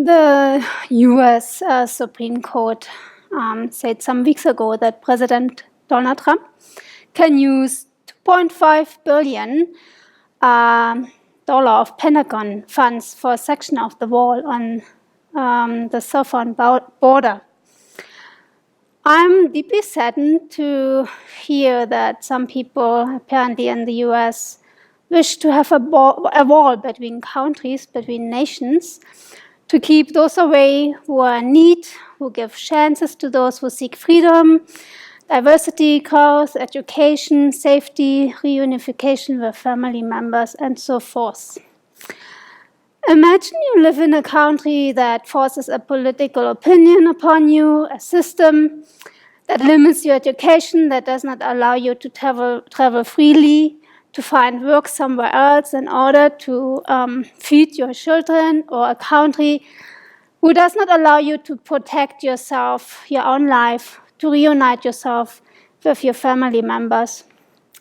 The US Supreme Court said some weeks ago that President Donald Trump can use $2.5 billion of Pentagon funds for a section of the wall on the southern border. I'm deeply saddened to hear that some people, apparently in the US, wish to have a wall between countries, between nations, to keep those away who are in need, who give chances to those who seek freedom, diversity, growth, education, safety, reunification with family members, and so forth. Imagine you live in a country that forces a political opinion upon you, a system that limits your education, that does not allow you to travel freely, to find work somewhere else in order to feed your children, or a country who does not allow you to protect yourself, your own life, to reunite yourself with your family members,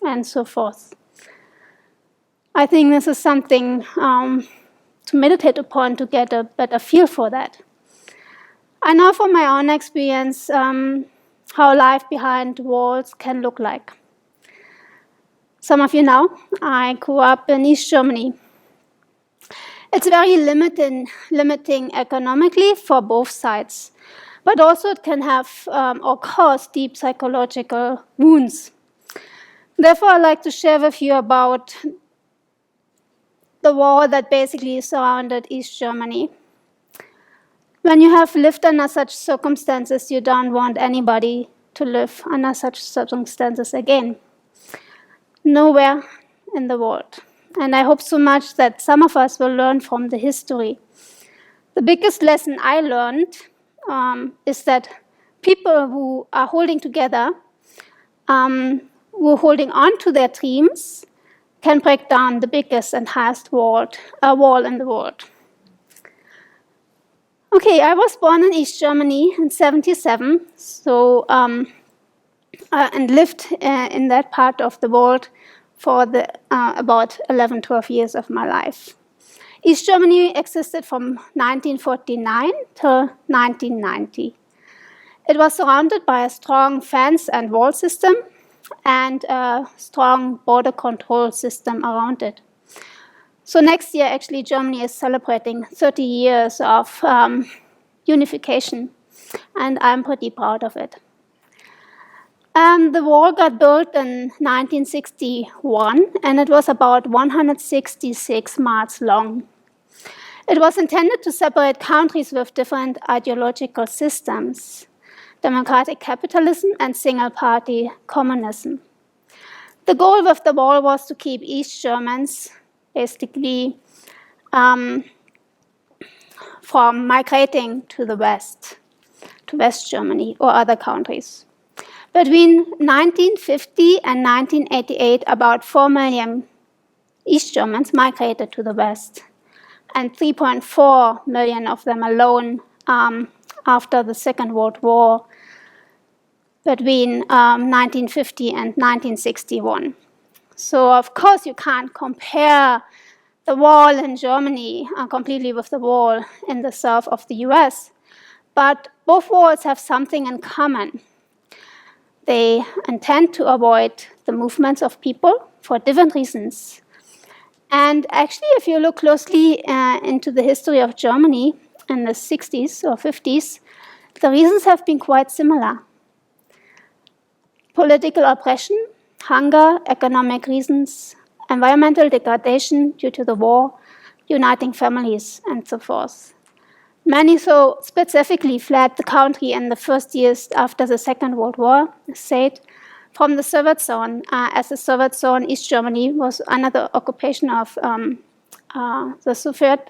and so forth. I think this is something to meditate upon to get a better feel for that. I know from my own experience how life behind walls can look like. Some of you know, I grew up in East Germany. It's very limiting economically for both sides, but also it can have or cause deep psychological wounds. Therefore, I'd like to share with you about the wall that basically surrounded East Germany. When you have lived under such circumstances, you don't want anybody to live under such circumstances again. Nowhere in the world. And I hope so much that some of us will learn from the history. The biggest lesson I learned is that people who are holding together, who are holding on to their dreams, can break down the biggest and highest wall in the world. Okay, I was born in East Germany in 1977, and lived in that part of the world for about 11, 12 years of my life. East Germany existed from 1949 till 1990. It was surrounded by a strong fence and wall system and a strong border control system around it. So next year, actually, Germany is celebrating 30 years of unification, and I'm pretty proud of it. The wall got built in 1961, and it was about 166 miles long. It was intended to separate countries with different ideological systems, democratic capitalism and single-party communism. The goal with the wall was to keep East Germans basically from migrating to the West, to West Germany or other countries. Between 1950 and 1988, about 4 million East Germans migrated to the West, and 3.4 million of them alone after the Second World War between 1950 and 1961. So, of course, you can't compare the wall in Germany completely with the wall in the south of the US, but both walls have something in common. They intend to avoid the movements of people for different reasons. And actually, if you look closely into the history of Germany in the 60s or 50s, the reasons have been quite similar. Political oppression, hunger, economic reasons, environmental degradation due to the war, uniting families, and so forth. Many so specifically fled the country in the first years after the Second World War, said, from the Soviet zone, as the Soviet zone, East Germany was under the occupation of the Soviet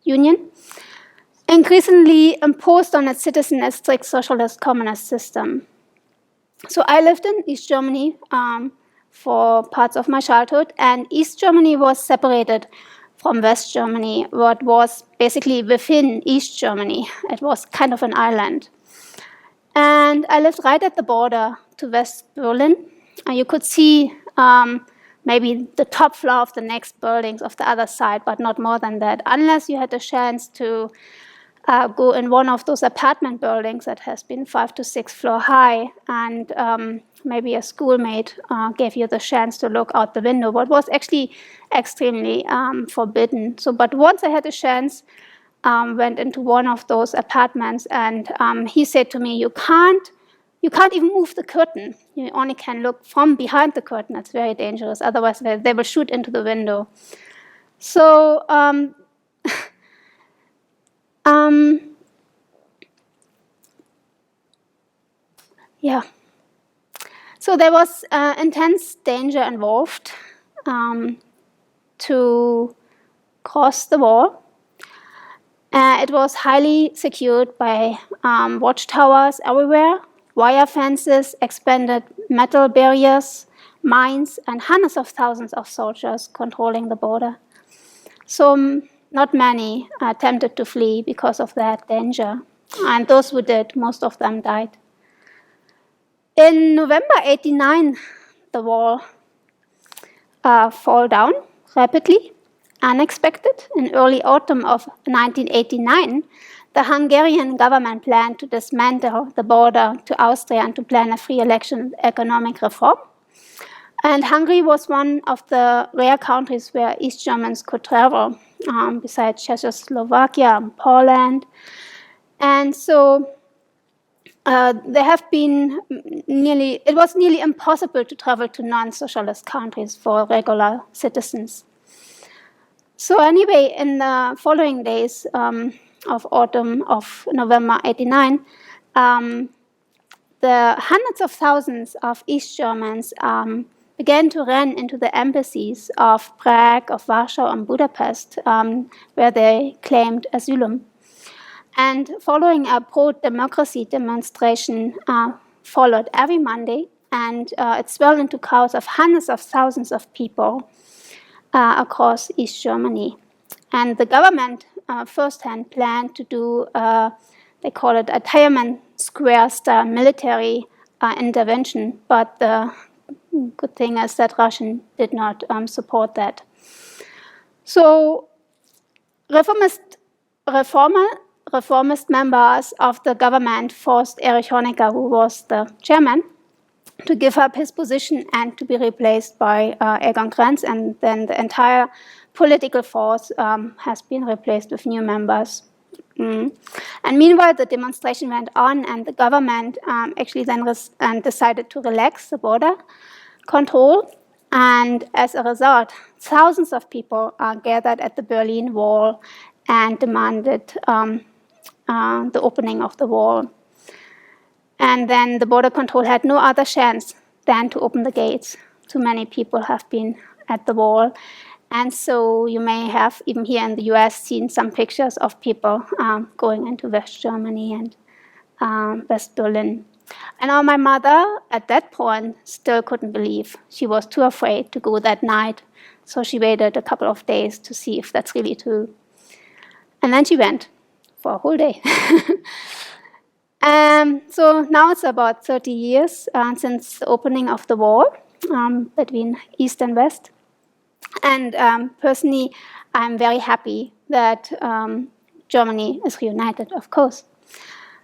Union, increasingly imposed on its citizens a strict socialist communist system. So I lived in East Germany for parts of my childhood, and East Germany was separated from West Germany, what was basically within East Germany. It was kind of an island. And I lived right at the border to West Berlin. You could see maybe the top floor of the next buildings of the other side, but not more than that, unless you had a chance to go in one of those apartment buildings that has been 5 to 6 floors high, and maybe a schoolmate gave you the chance to look out the window, but was actually extremely forbidden. So, but once I had a chance, went into one of those apartments, and he said to me, you can't even move the curtain. You only can look from behind the curtain. It's very dangerous. Otherwise, they will shoot into the window. So, yeah. So there was intense danger involved to cross the wall. It was highly secured by watchtowers everywhere, wire fences, expanded metal barriers, mines, and hundreds of thousands of soldiers controlling the border. So not many attempted to flee because of that danger. And those who did, most of them died. In November 1989, the wall fell down rapidly, unexpected. In early autumn of 1989, the Hungarian government planned to dismantle the border to Austria and to plan a free election and economic reform. And Hungary was one of the rare countries where East Germans could travel, besides Czechoslovakia and Poland. And so it was nearly impossible to travel to non-socialist countries for regular citizens. So anyway, in the following days of autumn of November 1989, the hundreds of thousands of East Germans began to run into the embassies of Prague, of Warsaw, and Budapest, where they claimed asylum. And following a pro-democracy demonstration followed every Monday, and it swelled into crowds of hundreds of thousands of people across East Germany. And the government firsthand planned to do, they call it a Tiananmen Square-style military intervention, but the good thing is that Russia did not support that. So reformist members of the government forced Erich Honecker, who was the chairman, to give up his position and to be replaced by Egon Krenz, and then the entire political force has been replaced with new members. And meanwhile, the demonstration went on, and the government actually then decided to relax the border control. And as a result, thousands of people gathered at the Berlin Wall and demanded the opening of the wall. And then the border control had no other chance than to open the gates. Too many people have been at the wall. And so you may have, even here in the US, seen some pictures of people going into West Germany and West Berlin. And now my mother, at that point, still couldn't believe. She was too afraid to go that night. So she waited a couple of days to see if that's really true. And then she went for a whole day. So now it's about 30 years since the opening of the wall between East and West. And personally, I'm very happy that Germany is reunited, of course.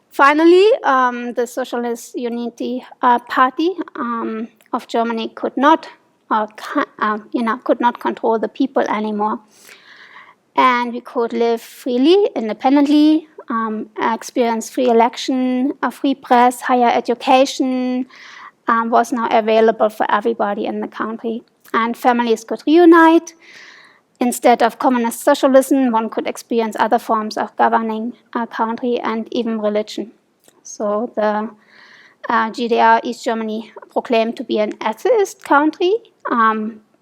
Finally, the Socialist Unity Party of Germany could not control the people anymore. And we could live freely, independently, experience free election, a free press, higher education was now available for everybody in the country. And families could reunite. Instead of communist socialism, one could experience other forms of governing a country and even religion. So the GDR, East Germany, proclaimed to be an atheist country.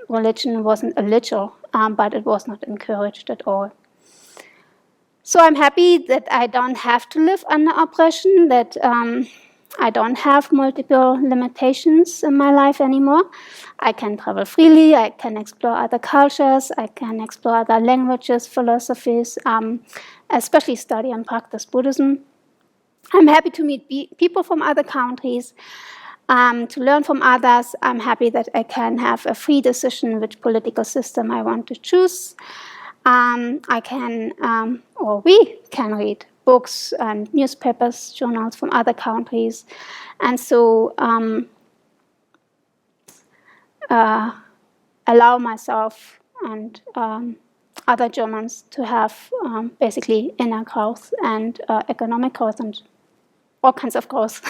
Religion wasn't illegal, but it was not encouraged at all. So I'm happy that I don't have to live under oppression, that I don't have multiple limitations in my life anymore. I can travel freely, I can explore other cultures, I can explore other languages, philosophies, especially study and practice Buddhism. I'm happy to meet people from other countries. to learn from others. I'm happy that I can have a free decision which political system I want to choose. I can, or we can read books and newspapers, journals from other countries, and so allow myself and other Germans to have basically inner growth and economic growth and all kinds of growth.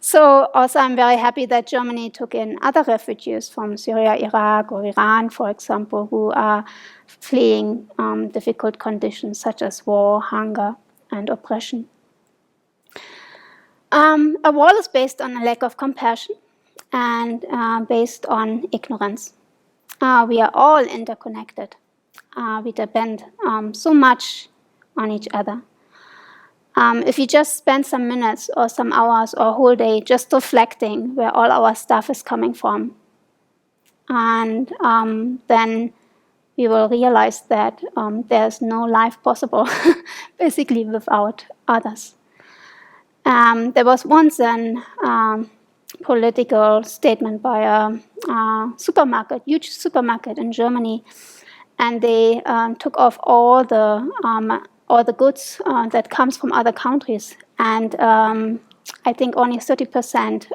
So also I'm very happy that Germany took in other refugees from Syria, Iraq, or Iran, for example, who are fleeing difficult conditions such as war, hunger, and oppression. A wall is based on a lack of compassion and based on ignorance. We are all interconnected. We depend so much on each other. If you just spend some minutes or some hours or a whole day just reflecting where all our stuff is coming from, and then we will realize that there's no life possible, basically, without others. There was once a political statement by a supermarket, huge supermarket in Germany, and they took off all the goods that comes from other countries, and I think only 30%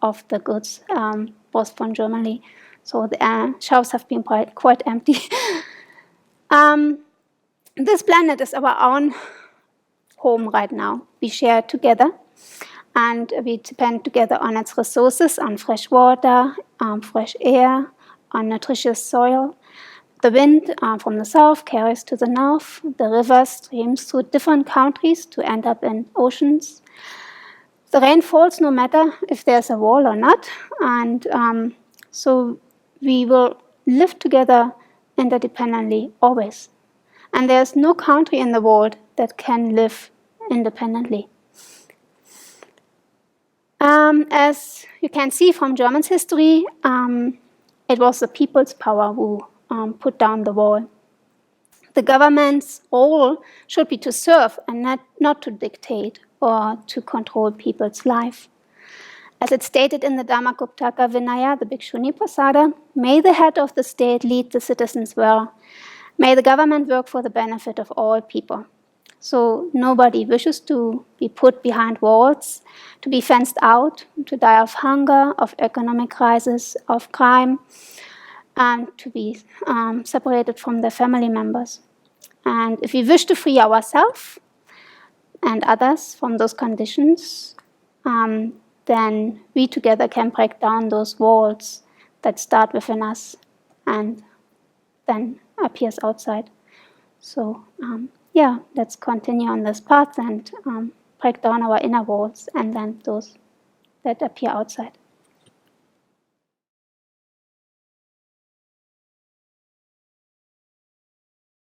of the goods was from Germany. So the shelves have been quite empty. This planet is our own home right now. We share it together, and we depend together on its resources, on fresh water, fresh air, on nutritious soil. The wind from the south carries to the north. The river streams through different countries to end up in oceans. The rain falls no matter if there's a wall or not. And so we will live together interdependently always. And there's no country in the world that can live independently. As you can see from German's history, it was the people's power who put down the wall. The government's role should be to serve and not to dictate or to control people's life. As it's stated in the Dharma Guptaka Vinaya, the Bhikshuni Prasada, may the head of the state lead the citizens well. May the government work for the benefit of all people. So nobody wishes to be put behind walls, to be fenced out, to die of hunger, of economic crisis, of crime, and to be separated from their family members. And if we wish to free ourselves and others from those conditions, then we together can break down those walls that start within us and then appears outside. So let's continue on this path and break down our inner walls and then those that appear outside.